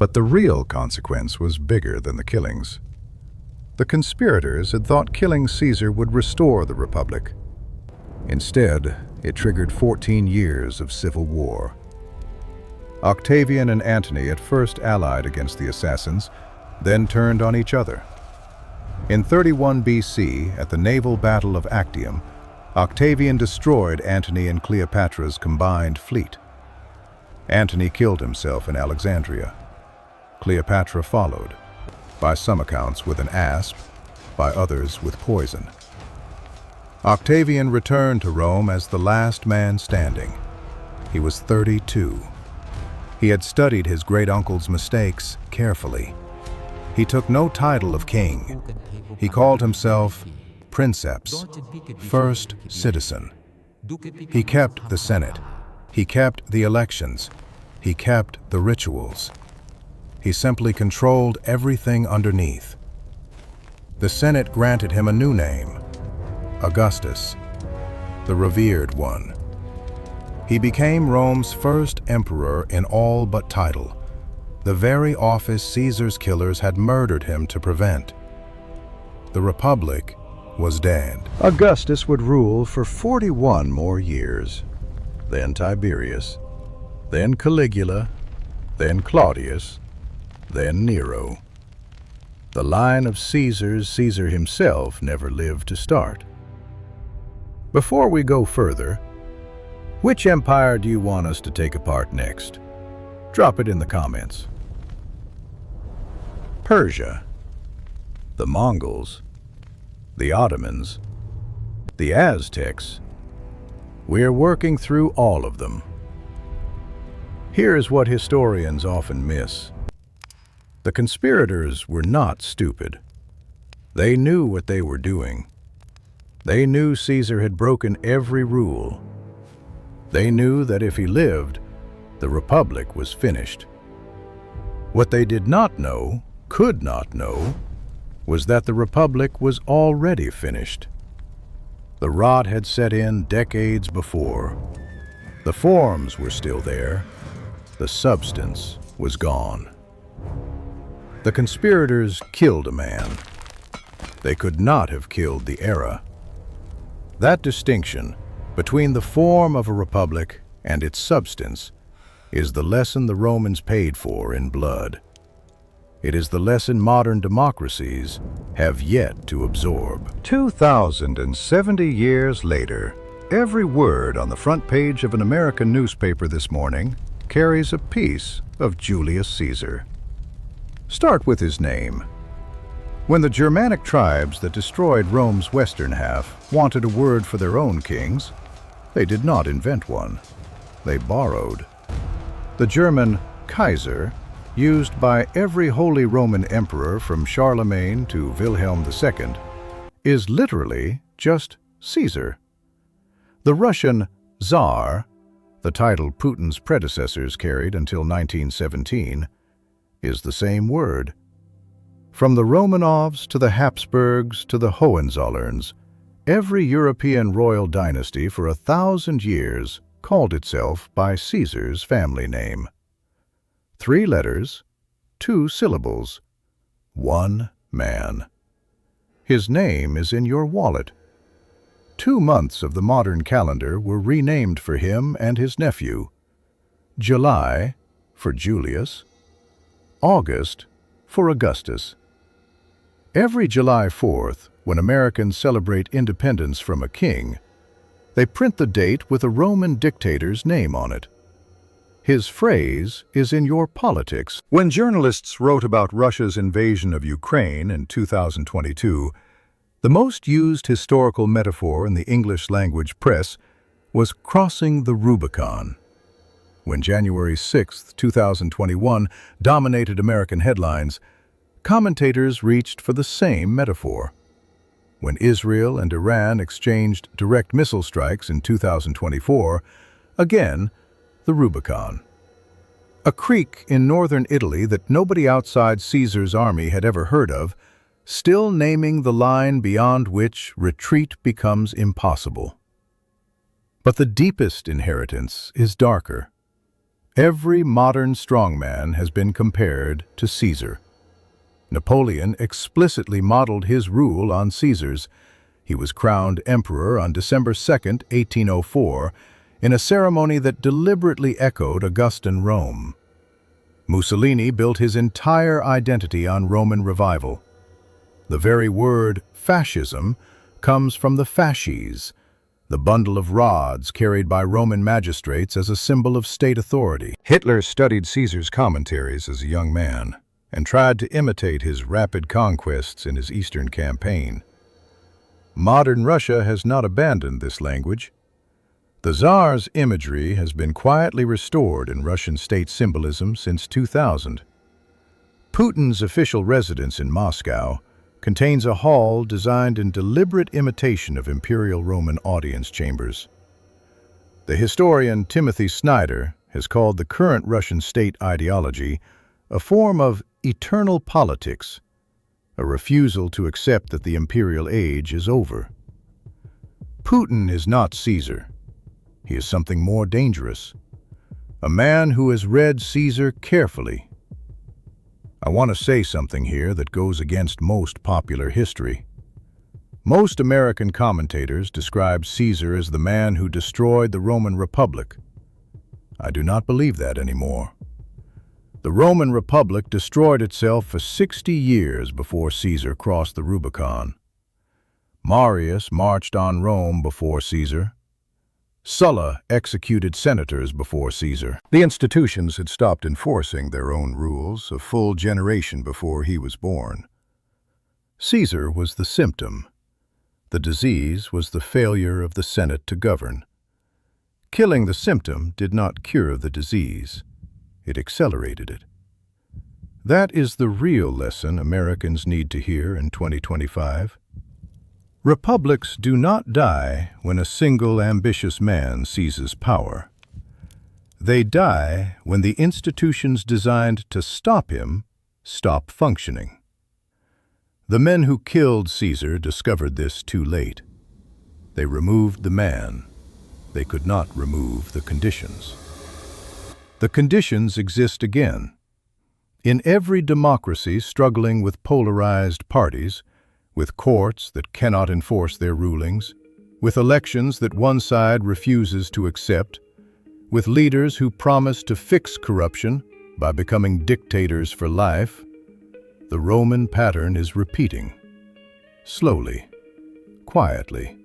But the real consequence was bigger than the killings. The conspirators had thought killing Caesar would restore the Republic. Instead, it triggered 14 years of civil war. Octavian and Antony at first allied against the assassins, then turned on each other. In 31 BC, at the naval battle of Actium, Octavian destroyed Antony and Cleopatra's combined fleet. Antony killed himself in Alexandria. Cleopatra followed, by some accounts with an asp, by others with poison. Octavian returned to Rome as the last man standing. He was 32. He had studied his great-uncle's mistakes carefully. He took no title of king. He called himself Princeps, first citizen. He kept the Senate. He kept the elections. He kept the rituals. He simply controlled everything underneath. The Senate granted him a new name, Augustus, the revered one. He became Rome's first emperor in all but title, the very office Caesar's killers had murdered him to prevent. The Republic was dead. Augustus would rule for 41 more years, then Tiberius, then Caligula, then Claudius, then Nero. The line of Caesars Caesar himself never lived to start. Before we go further, which empire do you want us to take apart next? Drop it in the comments. Persia, the Mongols, the Ottomans, the Aztecs. We're working through all of them. Here's what historians often miss. The conspirators were not stupid. They knew what they were doing. They knew Caesar had broken every rule. They knew that if he lived, the Republic was finished. What they did not know, could not know, was that the Republic was already finished. The rot had set in decades before. The forms were still there. The substance was gone. The conspirators killed a man. They could not have killed the era. That distinction between the form of a republic and its substance is the lesson the Romans paid for in blood. It is the lesson modern democracies have yet to absorb. 2,070 years later, every word on the front page of an American newspaper this morning carries a piece of Julius Caesar. Start with his name. When the Germanic tribes that destroyed Rome's western half wanted a word for their own kings, they did not invent one. They borrowed. The German Kaiser, used by every Holy Roman emperor from Charlemagne to Wilhelm II, is literally just Caesar. The Russian Tsar, the title Putin's predecessors carried until 1917, is the same word. From the Romanovs to the Habsburgs to the Hohenzollerns, every European royal dynasty for 1,000 years called itself by Caesar's family name. 3 letters, 2 syllables, 1 man. His name is in your wallet. 2 months of the modern calendar were renamed for him and his nephew. July for Julius, August for Augustus. Every July 4th, when Americans celebrate independence from a king, they print the date with a Roman dictator's name on it. His phrase is in your politics. When journalists wrote about Russia's invasion of Ukraine in 2022, the most used historical metaphor in the English-language press was crossing the Rubicon. When January 6, 2021 dominated American headlines, commentators reached for the same metaphor. When Israel and Iran exchanged direct missile strikes in 2024, again, the Rubicon. A creek in northern Italy that nobody outside Caesar's army had ever heard of, still naming the line beyond which retreat becomes impossible. But the deepest inheritance is darker. Every modern strongman has been compared to Caesar. Napoleon explicitly modeled his rule on Caesar's. He was crowned emperor on December 2, 1804, in a ceremony that deliberately echoed Augustan Rome. Mussolini built his entire identity on Roman revival. The very word fascism comes from the fasces, the bundle of rods carried by Roman magistrates as a symbol of state authority. Hitler studied Caesar's commentaries as a young man and tried to imitate his rapid conquests in his Eastern campaign. Modern Russia has not abandoned this language. The Tsar's imagery has been quietly restored in Russian state symbolism since 2000. Putin's official residence in Moscow contains a hall designed in deliberate imitation of imperial Roman audience chambers. The historian Timothy Snyder has called the current Russian state ideology a form of eternal politics, a refusal to accept that the imperial age is over. Putin is not Caesar. He is something more dangerous, a man who has read Caesar carefully. I want to say something here that goes against most popular history. Most American commentators describe Caesar as the man who destroyed the Roman Republic. I do not believe that anymore. The Roman Republic destroyed itself for 60 years before Caesar crossed the Rubicon. Marius marched on Rome before Caesar. Sulla executed senators before Caesar. The institutions had stopped enforcing their own rules a full generation before he was born. Caesar was the symptom. The disease was the failure of the Senate to govern. Killing the symptom did not cure the disease. It accelerated it. That is the real lesson Americans need to hear in 2025. Republics do not die when a single ambitious man seizes power. They die when the institutions designed to stop him stop functioning. The men who killed Caesar discovered this too late. They removed the man. They could not remove the conditions. The conditions exist again. In every democracy struggling with polarized parties, with courts that cannot enforce their rulings, with elections that one side refuses to accept, with leaders who promise to fix corruption by becoming dictators for life, the Roman pattern is repeating. Slowly, quietly,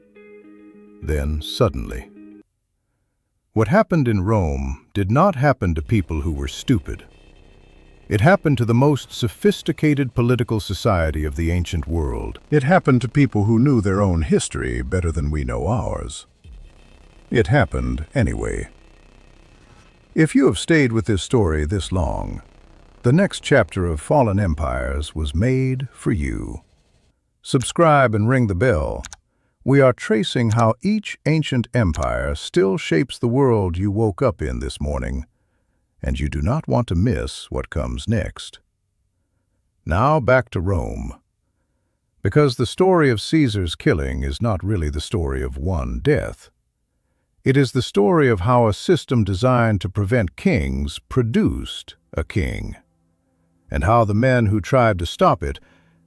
then suddenly. What happened in Rome did not happen to people who were stupid. It happened to the most sophisticated political society of the ancient world. It happened to people who knew their own history better than we know ours. It happened anyway. If you have stayed with this story this long, the next chapter of Fallen Empires was made for you. Subscribe and ring the bell. We are tracing how each ancient empire still shapes the world you woke up in this morning, and you do not want to miss what comes next. Now back to Rome. Because the story of Caesar's killing is not really the story of one death. It is the story of how a system designed to prevent kings produced a king, and how the men who tried to stop it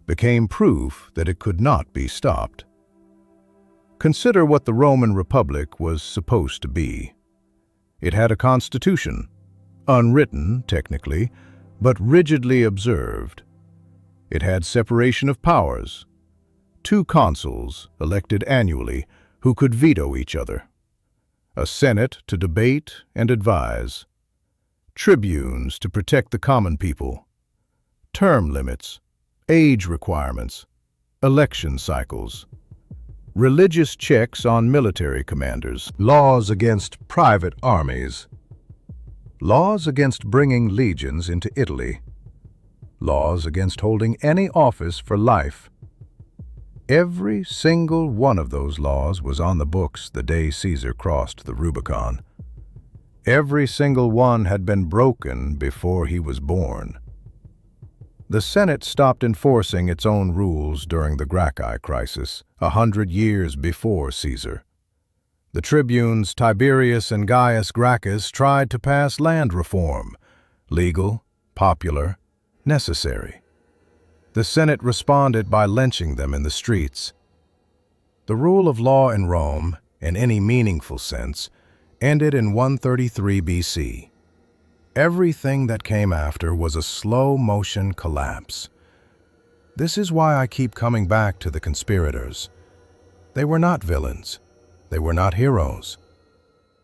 became proof that it could not be stopped. Consider what the Roman Republic was supposed to be. It had a constitution, unwritten, technically, but rigidly observed. It had separation of powers, 2 consuls elected annually who could veto each other, a senate to debate and advise, tribunes to protect the common people, term limits, age requirements, election cycles, religious checks on military commanders, laws against private armies, laws against bringing legions into Italy, laws against holding any office for life. Every single one of those laws was on the books the day Caesar crossed the Rubicon. Every single one had been broken before he was born. The Senate stopped enforcing its own rules during the Gracchi crisis, 100 years before Caesar. The tribunes Tiberius and Gaius Gracchus tried to pass land reform, legal, popular, necessary. The Senate responded by lynching them in the streets. The rule of law in Rome, in any meaningful sense, ended in 133 BC. Everything that came after was a slow-motion collapse. This is why I keep coming back to the conspirators. They were not villains. They were not heroes.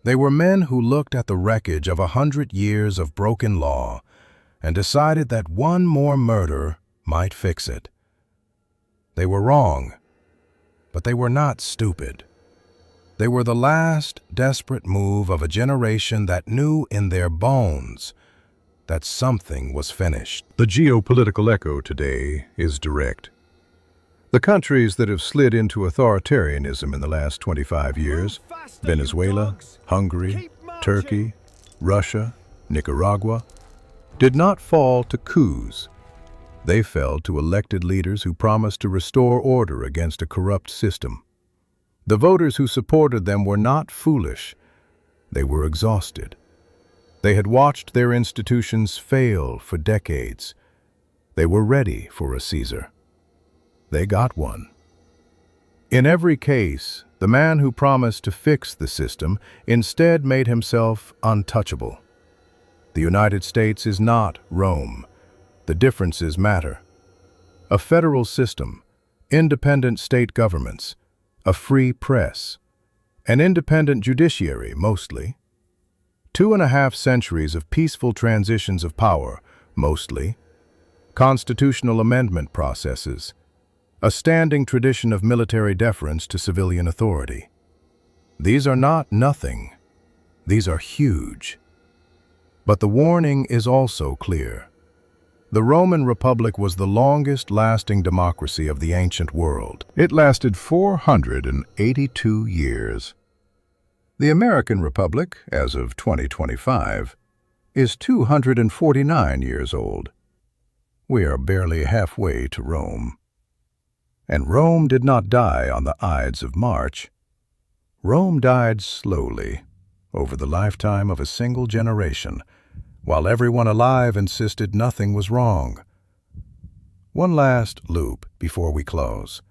They were men who looked at the wreckage of 100 years of broken law and decided that one more murder might fix it. They were wrong, but they were not stupid. They were the last desperate move of a generation that knew in their bones that something was finished. The geopolitical echo today is direct. The countries that have slid into authoritarianism in the last 25 years, Venezuela, Hungary, Turkey, Russia, Nicaragua, did not fall to coups. They fell to elected leaders who promised to restore order against a corrupt system. The voters who supported them were not foolish. They were exhausted. They had watched their institutions fail for decades. They were ready for a Caesar. They got one. In every case, the man who promised to fix the system instead made himself untouchable. The United States is not Rome. The differences matter. A federal system, independent state governments, a free press, an independent judiciary, mostly. 2.5 centuries of peaceful transitions of power, mostly. Constitutional amendment processes. A standing tradition of military deference to civilian authority. These are not nothing. These are huge. But the warning is also clear. The Roman Republic was the longest-lasting democracy of the ancient world. It lasted 482 years. The American Republic, as of 2025, is 249 years old. We are barely halfway to Rome. And Rome did not die on the Ides of March. Rome died slowly, over the lifetime of a single generation, while everyone alive insisted nothing was wrong. One last loop before we close.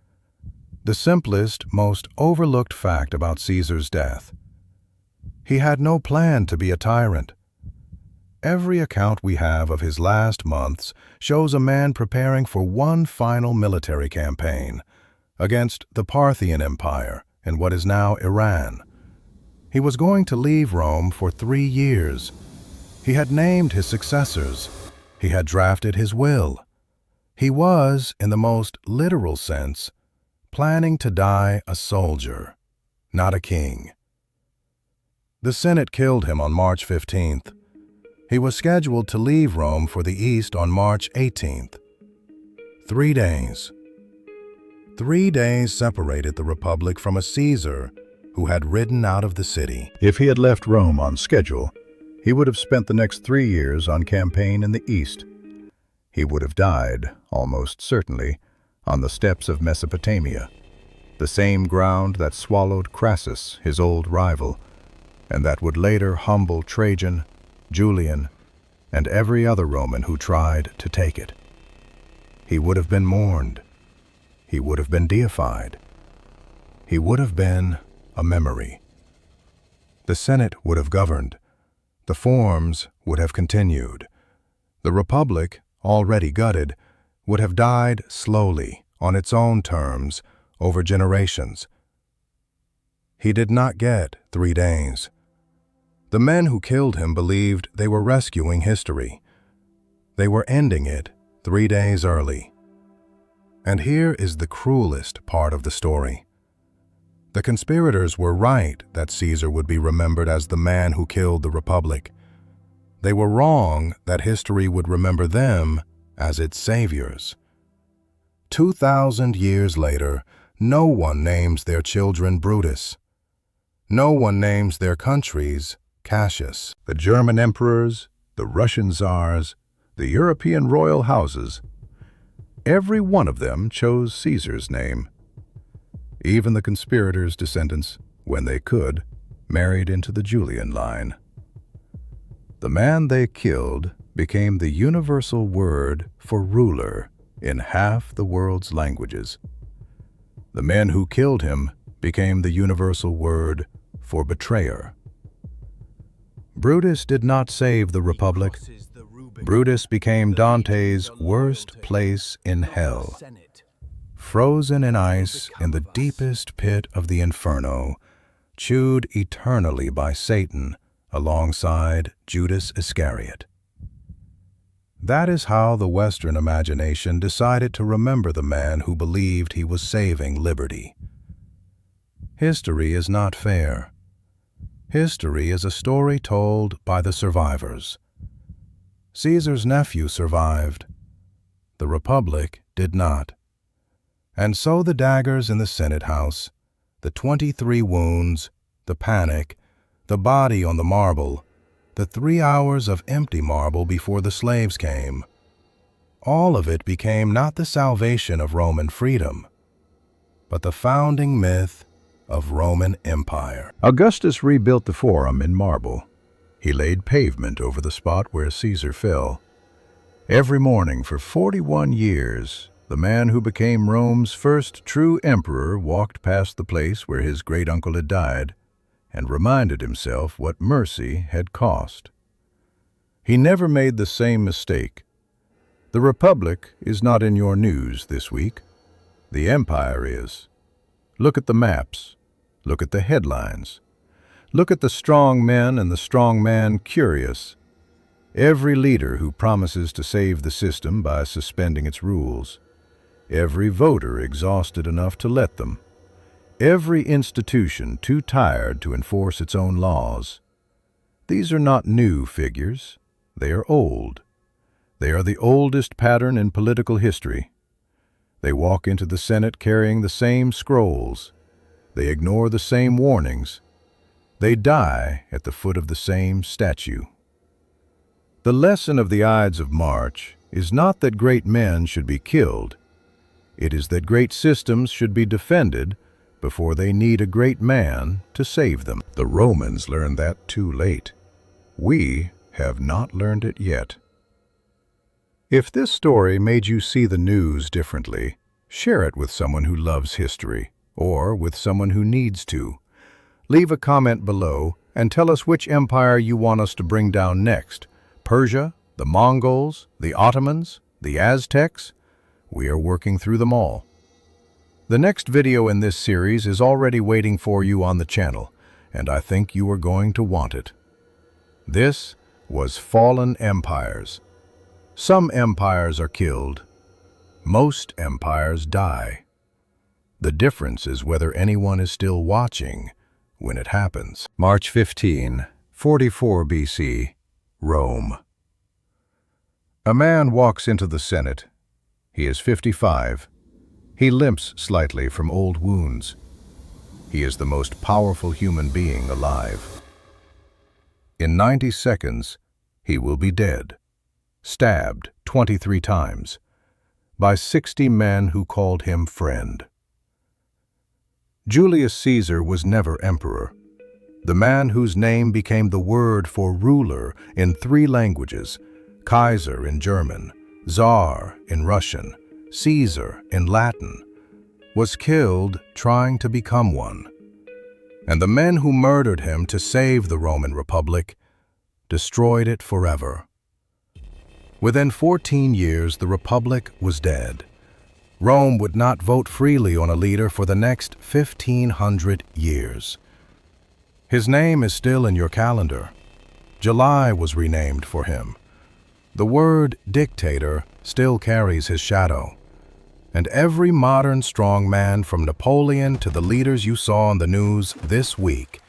The simplest, most overlooked fact about Caesar's death. He had no plan to be a tyrant. Every account we have of his last months shows a man preparing for one final military campaign against the Parthian Empire in what is now Iran. He was going to leave Rome for 3 years. He had named his successors. He had drafted his will. He was, in the most literal sense, planning to die a soldier, not a king. The Senate killed him on March 15th. He was scheduled to leave Rome for the East on March 18th. 3 days. 3 days separated the Republic from a Caesar who had ridden out of the city. If he had left Rome on schedule, he would have spent the next 3 years on campaign in the East. He would have died, almost certainly, on the steppes of Mesopotamia, the same ground that swallowed Crassus, his old rival, and that would later humble Trajan, Julian, and every other Roman who tried to take it. He would have been mourned. He would have been deified. He would have been a memory. The Senate would have governed. The forms would have continued. The Republic, already gutted, would have died slowly, on its own terms, over generations. He did not get 3 days. The men who killed him believed they were rescuing history. They were ending it 3 days early. And here is the cruelest part of the story. The conspirators were right that Caesar would be remembered as the man who killed the Republic. They were wrong that history would remember them as its saviors. 2,000 years later, no one names their children Brutus. No one names their countries Cassius. The German emperors, the Russian czars, the European royal houses, every one of them chose Caesar's name. Even the conspirators' descendants, when they could, married into the Julian line. The man they killed became the universal word for ruler in half the world's languages. The men who killed him became the universal word for betrayer. Brutus did not save the Republic. Brutus became Dante's worst place in hell, frozen in ice in the deepest pit of the inferno, chewed eternally by Satan alongside Judas Iscariot. That is how the Western imagination decided to remember the man who believed he was saving liberty. History is not fair. History is a story told by the survivors. Caesar's nephew survived. The Republic did not. And so the daggers in the Senate House, the 23 wounds, the panic, the body on the marble, the 3 hours of empty marble before the slaves came, all of it became not the salvation of Roman freedom, but the founding myth of Roman Empire. Augustus rebuilt the Forum in marble. He laid pavement over the spot where Caesar fell. Every morning for 41 years, the man who became Rome's first true emperor walked past the place where his great-uncle had died and reminded himself what mercy had cost. He never made the same mistake. The Republic is not in your news this week. The Empire is. Look at the maps. Look at the headlines. Look at the strong men and the strong man curious. Every leader who promises to save the system by suspending its rules. Every voter exhausted enough to let them. Every institution too tired to enforce its own laws. These are not new figures. They are old. They are the oldest pattern in political history. They walk into the Senate carrying the same scrolls. They ignore the same warnings. They die at the foot of the same statue. The lesson of the Ides of March is not that great men should be killed. It is that great systems should be defended before they need a great man to save them. The Romans learned that too late. We have not learned it yet. If this story made you see the news differently, share it with someone who loves history, or with someone who needs to. Leave a comment below and tell us which empire you want us to bring down next. Persia, the Mongols, the Ottomans, the Aztecs? We are working through them all. The next video in this series is already waiting for you on the channel, and I think you are going to want it. This was Fallen Empires. Some empires are killed. Most empires die. The difference is whether anyone is still watching when it happens. March 15, 44 BC, Rome. A man walks into the Senate. He is 55. He limps slightly from old wounds. He is the most powerful human being alive. In 90 seconds, he will be dead, stabbed 23 times, by 60 men who called him friend. Julius Caesar was never emperor. The man whose name became the word for ruler in 3 languages, Kaiser in German, Tsar in Russian, Caesar in Latin, was killed trying to become one. And the men who murdered him to save the Roman Republic destroyed it forever. Within 14 years, the Republic was dead. Rome would not vote freely on a leader for the next 1,500 years. His name is still in your calendar. July was renamed for him. The word dictator still carries his shadow. And every modern strong man from Napoleon to the leaders you saw on the news this week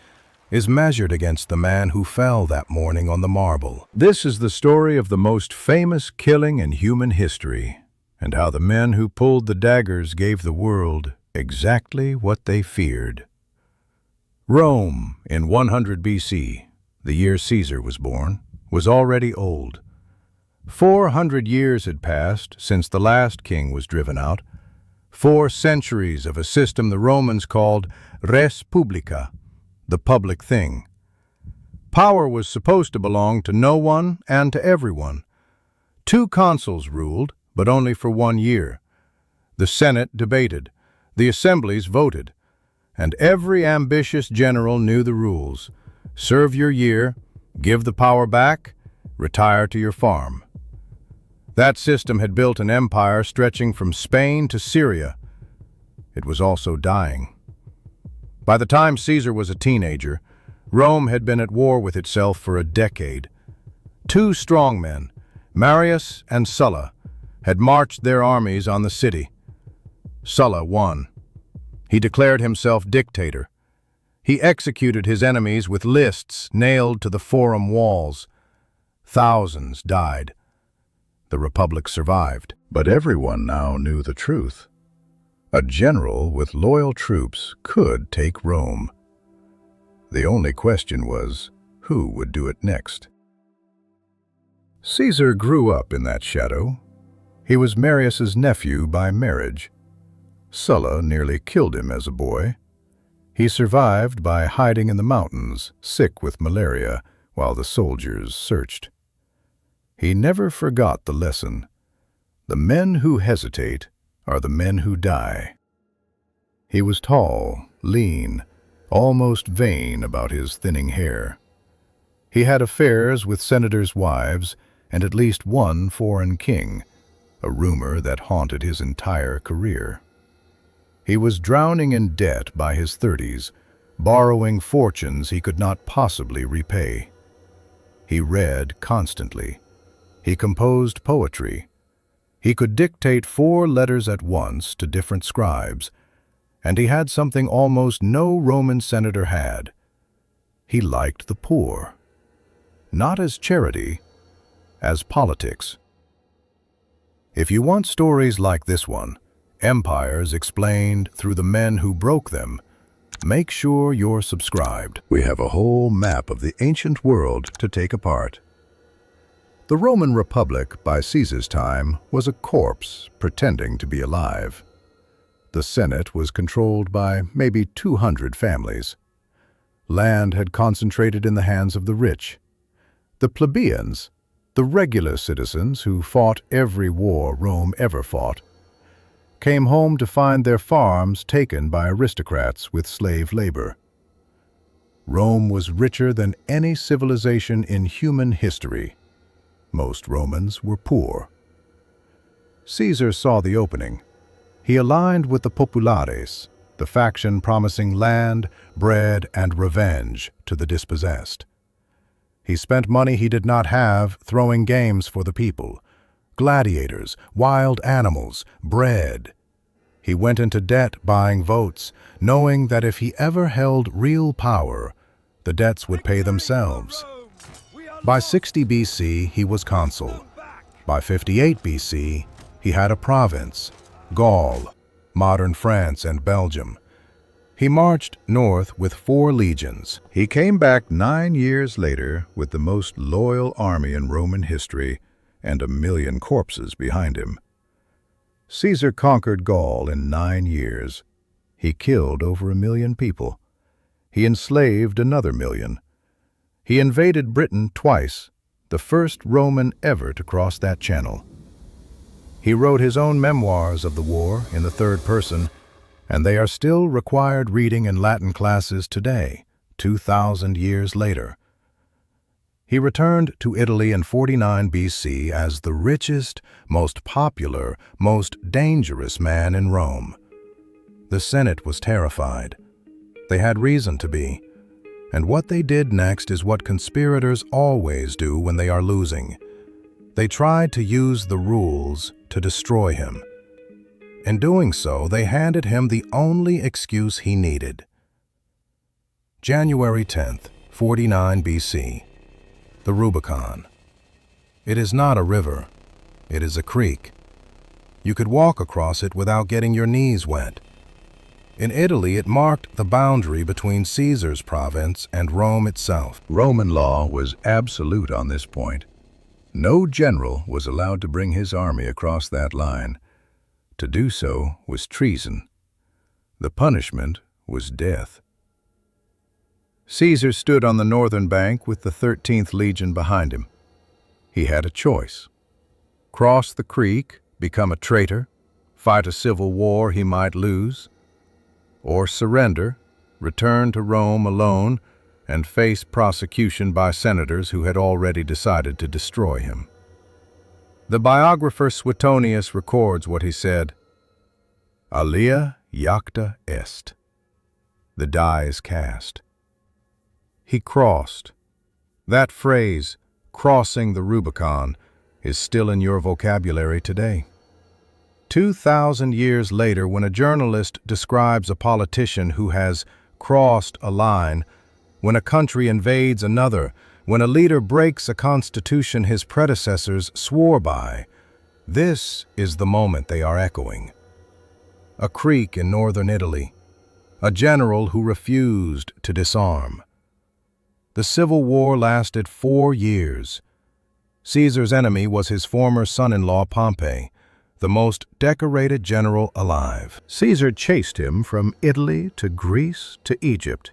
is measured against the man who fell that morning on the marble. This is the story of the most famous killing in human history, and how the men who pulled the daggers gave the world exactly what they feared. Rome, in 100 BC, the year Caesar was born, was already old. 400 years had passed since the last king was driven out. 4 centuries of a system the Romans called res publica, the public thing. Power was supposed to belong to no one and to everyone. 2 consuls ruled, but only for 1 year. The Senate debated, the assemblies voted, and every ambitious general knew the rules. Serve your year, give the power back, retire to your farm. That system had built an empire stretching from Spain to Syria. It was also dying. By the time Caesar was a teenager, Rome had been at war with itself for a decade. 2 strongmen, Marius and Sulla, had marched their armies on the city. Sulla won. He declared himself dictator. He executed his enemies with lists nailed to the forum walls. Thousands died. The Republic survived. But everyone now knew the truth. A general with loyal troops could take Rome. The only question was, who would do it next? Caesar grew up in that shadow. He was Marius's nephew by marriage. Sulla nearly killed him as a boy. He survived by hiding in the mountains, sick with malaria, while the soldiers searched. He never forgot the lesson. The men who hesitate are the men who die. He was tall, lean, almost vain about his thinning hair. He had affairs with senators' wives and at least 1 foreign king, a rumor that haunted his entire career. He was drowning in debt by his 30s, borrowing fortunes he could not possibly repay. He read constantly. He composed poetry. He could dictate 4 letters at once to different scribes, and he had something almost no Roman senator had. He liked the poor. Not as charity, as politics. If you want stories like this one, empires explained through the men who broke them, make sure you're subscribed. We have a whole map of the ancient world to take apart. The Roman Republic by Caesar's time was a corpse pretending to be alive. The Senate was controlled by maybe 200 families. Land had concentrated in the hands of the rich. The plebeians, the regular citizens who fought every war Rome ever fought, came home to find their farms taken by aristocrats with slave labor. Rome was richer than any civilization in human history. Most Romans were poor. Caesar saw the opening. He aligned with the populares, the faction promising land, bread, and revenge to the dispossessed. He spent money he did not have throwing games for the people, gladiators, wild animals, bread. He went into debt buying votes, knowing that if he ever held real power, the debts would pay themselves. By 60 BC, he was consul. By 58 BC, he had a province, Gaul, modern France and Belgium. He marched north with 4 legions. He came back 9 years later with the most loyal army in Roman history and 1 million corpses behind him. Caesar conquered Gaul in 9 years. He killed over 1 million people. He enslaved another 1 million. He invaded Britain twice, the first Roman ever to cross that channel. He wrote his own memoirs of the war in the 3rd person, and they are still required reading in Latin classes today, 2,000 years later. He returned to Italy in 49 BC as the richest, most popular, most dangerous man in Rome. The Senate was terrified. They had reason to be. And what they did next is what conspirators always do when they are losing. They tried to use the rules to destroy him. In doing so, they handed him the only excuse he needed. January 10th, 49 BC. The Rubicon. It is not a river. It is a creek. You could walk across it without getting your knees wet. In Italy, it marked the boundary between Caesar's province and Rome itself. Roman law was absolute on this point. No general was allowed to bring his army across that line. To do so was treason. The punishment was death. Caesar stood on the northern bank with the 13th Legion behind him. He had a choice: cross the creek, become a traitor, fight a civil war he might lose, or surrender, return to Rome alone, and face prosecution by senators who had already decided to destroy him. The biographer Suetonius records what he said: "Alia iacta est." The die is cast. He crossed. That phrase, crossing the Rubicon, is still in your vocabulary today. 2,000 years later, when a journalist describes a politician who has crossed a line, when a country invades another, when a leader breaks a constitution his predecessors swore by, this is the moment they are echoing. A creek in northern Italy, a general who refused to disarm. The Civil War lasted 4 years. Caesar's enemy was his former son-in-law Pompey, the most decorated general alive. Caesar chased him from Italy to Greece to Egypt.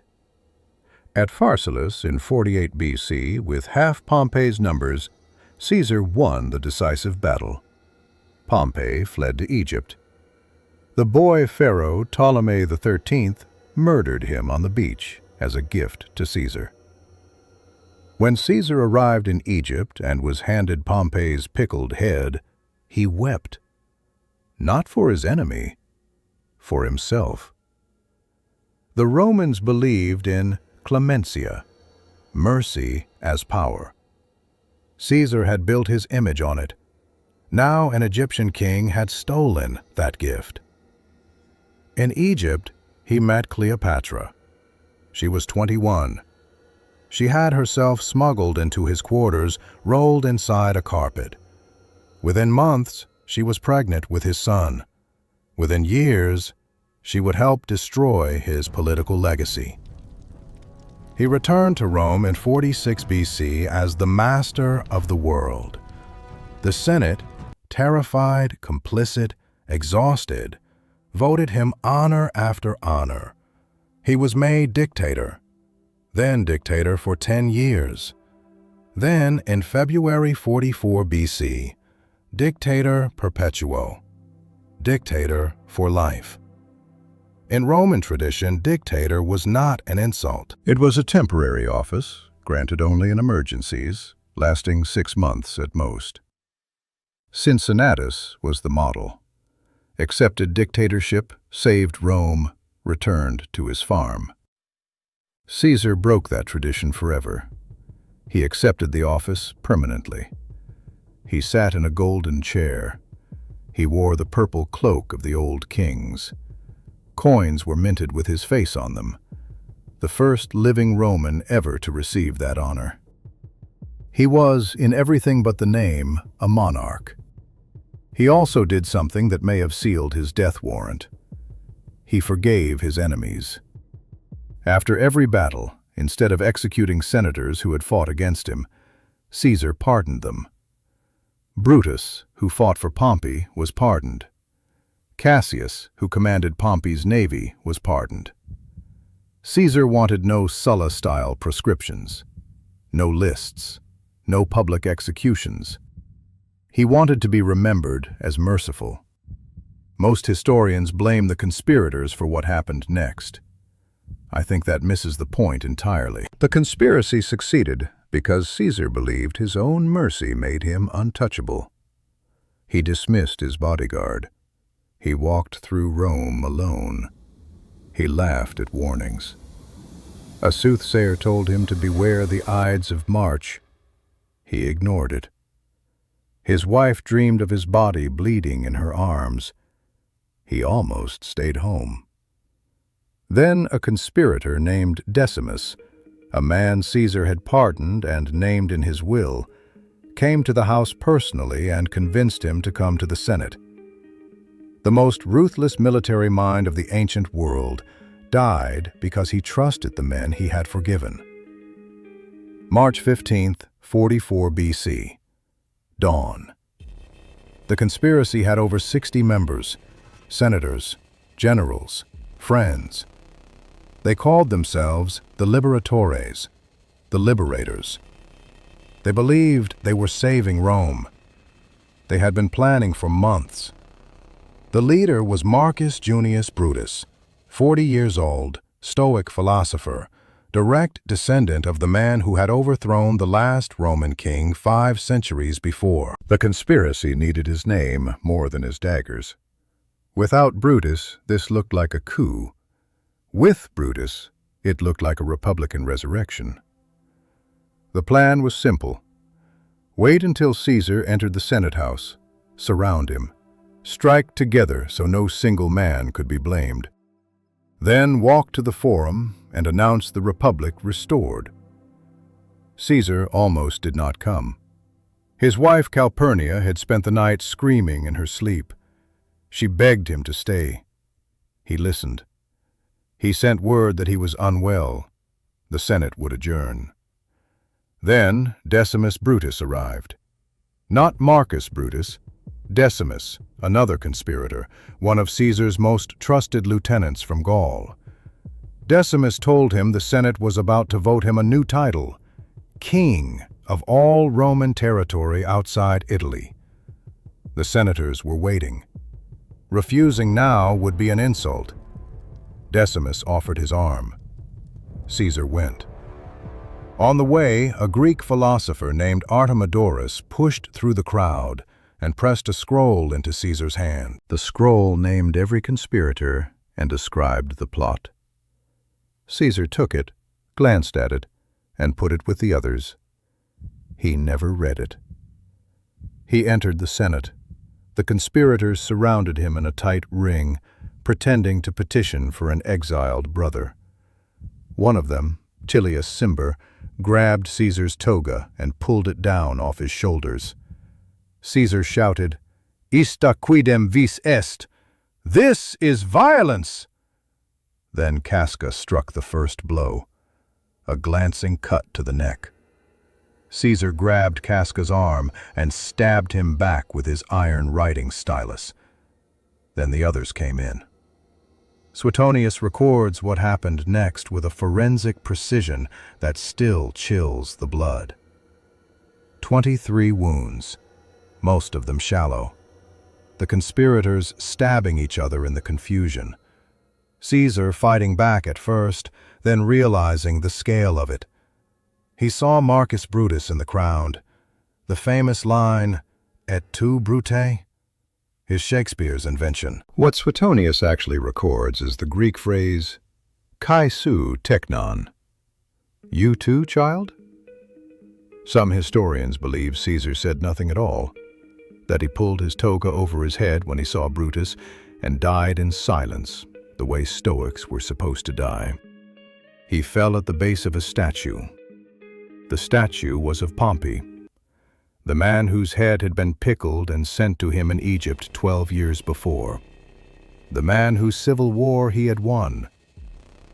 At Pharsalus in 48 BC, with half Pompey's numbers, Caesar won the decisive battle. Pompey fled to Egypt. The boy pharaoh Ptolemy XIII murdered him on the beach as a gift to Caesar. When Caesar arrived in Egypt and was handed Pompey's pickled head, he wept. Not for his enemy, for himself. The Romans believed in clemencia, mercy as power. Caesar had built his image on it. Now an Egyptian king had stolen that gift. In Egypt, he met Cleopatra. She was 21. She had herself smuggled into his quarters, rolled inside a carpet. Within months, she was pregnant with his son. Within years, she would help destroy his political legacy. He returned to Rome in 46 BC as the master of the world. The Senate, terrified, complicit, exhausted, voted him honor after honor. He was made dictator, then dictator for 10 years. Then, in February 44 BC, dictator perpetuo, dictator for life. In Roman tradition, dictator was not an insult. It was a temporary office, granted only in emergencies, lasting 6 months at most. Cincinnatus was the model. Accepted dictatorship, saved Rome, returned to his farm. Caesar broke that tradition forever. He accepted the office permanently. He sat in a golden chair. He wore the purple cloak of the old kings. Coins were minted with his face on them, the first living Roman ever to receive that honor. He was, in everything but the name, a monarch. He also did something that may have sealed his death warrant. He forgave his enemies. After every battle, instead of executing senators who had fought against him, Caesar pardoned them. Brutus, who fought for Pompey, was pardoned. Cassius, who commanded Pompey's navy, was pardoned. Caesar wanted no Sulla-style proscriptions, no lists, no public executions. He wanted to be remembered as merciful. Most historians blame the conspirators for what happened next. I think that misses the point entirely. The conspiracy succeeded because Caesar believed his own mercy made him untouchable. He dismissed his bodyguard. He walked through Rome alone. He laughed at warnings. A soothsayer told him to beware the Ides of March. He ignored it. His wife dreamed of his body bleeding in her arms. He almost stayed home. Then a conspirator named Decimus, a man Caesar had pardoned and named in his will, came to the house personally and convinced him to come to the Senate. The most ruthless military mind of the ancient world died because he trusted the men he had forgiven. March 15th, 44 BC. Dawn. The conspiracy had over 60 members, senators, generals, friends. They called themselves the Liberatores, the Liberators. They believed they were saving Rome. They had been planning for months. The leader was Marcus Junius Brutus, 40 years old, Stoic philosopher, direct descendant of the man who had overthrown the last Roman king 5 centuries before. The conspiracy needed his name more than his daggers. Without Brutus, this looked like a coup. With Brutus, it looked like a Republican resurrection. The plan was simple. Wait until Caesar entered the Senate House, surround him, strike together so no single man could be blamed. Then walk to the Forum and announce the Republic restored. Caesar almost did not come. His wife Calpurnia had spent the night screaming in her sleep. She begged him to stay. He listened. He sent word that he was unwell. The Senate would adjourn. Then Decimus Brutus arrived. Not Marcus Brutus, Decimus, another conspirator, one of Caesar's most trusted lieutenants from Gaul. Decimus told him the Senate was about to vote him a new title, King of all Roman territory outside Italy. The senators were waiting. Refusing now would be an insult. Decimus offered his arm. Caesar went. On the way, a Greek philosopher named Artemidorus pushed through the crowd and pressed a scroll into Caesar's hand. The scroll named every conspirator and described the plot. Caesar took it, glanced at it, and put it with the others. He never read it. He entered the Senate. The conspirators surrounded him in a tight ring, pretending to petition for an exiled brother. One of them, Julius Caesar, grabbed Caesar's toga and pulled it down off his shoulders. Caesar shouted, "Ista quidem vis est! This is violence!" Then Casca struck the first blow, a glancing cut to the neck. Caesar grabbed Casca's arm and stabbed him back with his iron writing stylus. Then the others came in. Suetonius records what happened next with a forensic precision that still chills the blood. 23 wounds, most of them shallow. The conspirators stabbing each other in the confusion. Caesar fighting back at first, then realizing the scale of it. He saw Marcus Brutus in the crowd. The famous line, "Et tu, Brute?" is Shakespeare's invention. What Suetonius actually records is the Greek phrase, "Kai su teknon." You too, child? Some historians believe Caesar said nothing at all, that he pulled his toga over his head when he saw Brutus and died in silence, the way Stoics were supposed to die. He fell at the base of a statue. The statue was of Pompey, the man whose head had been pickled and sent to him in Egypt 12 years before, the man whose civil war he had won,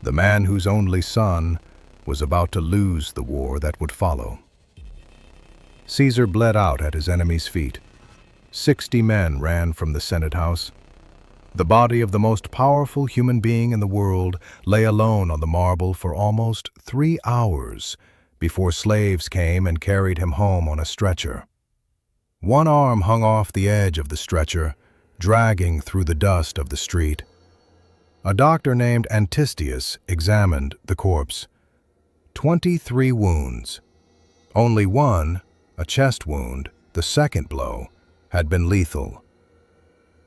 the man whose only son was about to lose the war that would follow. Caesar bled out at his enemy's feet. 60 men ran from the Senate House. The body of the most powerful human being in the world lay alone on the marble for almost 3 hours before slaves came and carried him home on a stretcher. One arm hung off the edge of the stretcher, dragging through the dust of the street. A doctor named Antistius examined the corpse. 23 wounds. Only one, a chest wound, the second blow, had been lethal.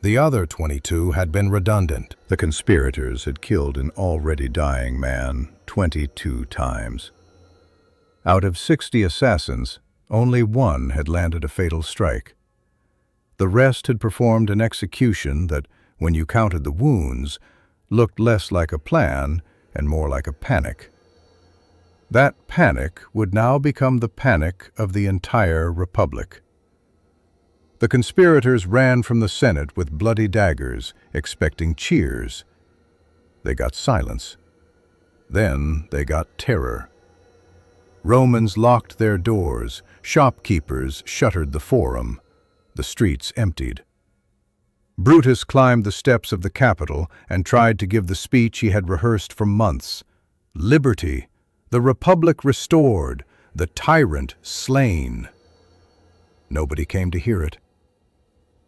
The other 22 had been redundant. The conspirators had killed an already dying man 22 times. Out of 60 assassins, only one had landed a fatal strike. The rest had performed an execution that, when you counted the wounds, looked less like a plan and more like a panic. That panic would now become the panic of the entire Republic. The conspirators ran from the Senate with bloody daggers, expecting cheers. They got silence. Then they got terror. Romans locked their doors, shopkeepers shuttered the Forum, the streets emptied. Brutus climbed the steps of the Capitol and tried to give the speech he had rehearsed for months, liberty, the republic restored, the tyrant slain. Nobody came to hear it.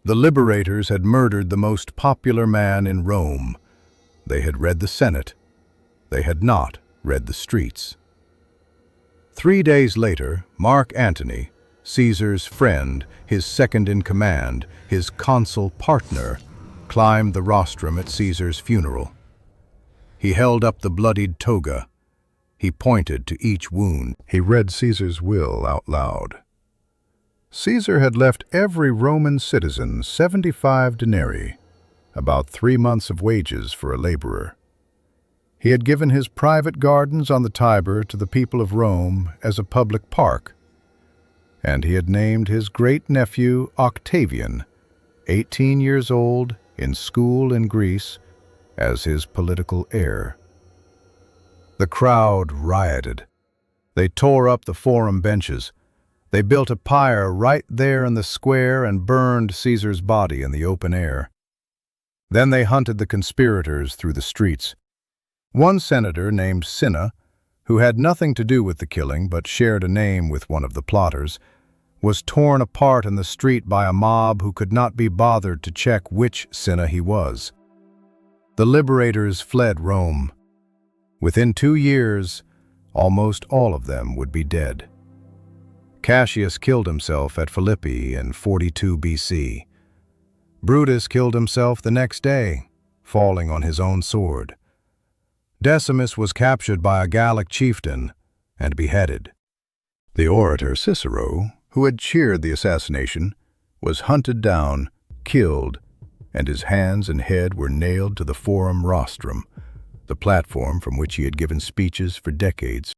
The Liberators had murdered the most popular man in Rome. They had read the Senate. They had not read the streets. 3 days later, Mark Antony, Caesar's friend, his second-in-command, his consul partner, climbed the rostrum at Caesar's funeral. He held up the bloodied toga. He pointed to each wound. He read Caesar's will out loud. Caesar had left every Roman citizen 75 denarii, about 3 months of wages for a laborer. He had given his private gardens on the Tiber to the people of Rome as a public park, and he had named his great-nephew Octavian, 18 years old, in school in Greece, as his political heir. The crowd rioted. They tore up the forum benches. They built a pyre right there in the square and burned Caesar's body in the open air. Then they hunted the conspirators through the streets. One senator named Cinna, who had nothing to do with the killing but shared a name with one of the plotters, was torn apart in the street by a mob who could not be bothered to check which Cinna he was. The Liberators fled Rome. Within 2 years, almost all of them would be dead. Cassius killed himself at Philippi in 42 BC. Brutus killed himself the next day, falling on his own sword. Decimus was captured by a Gallic chieftain and beheaded. The orator Cicero, who had cheered the assassination, was hunted down, killed, and his hands and head were nailed to the forum rostrum, the platform from which he had given speeches for decades.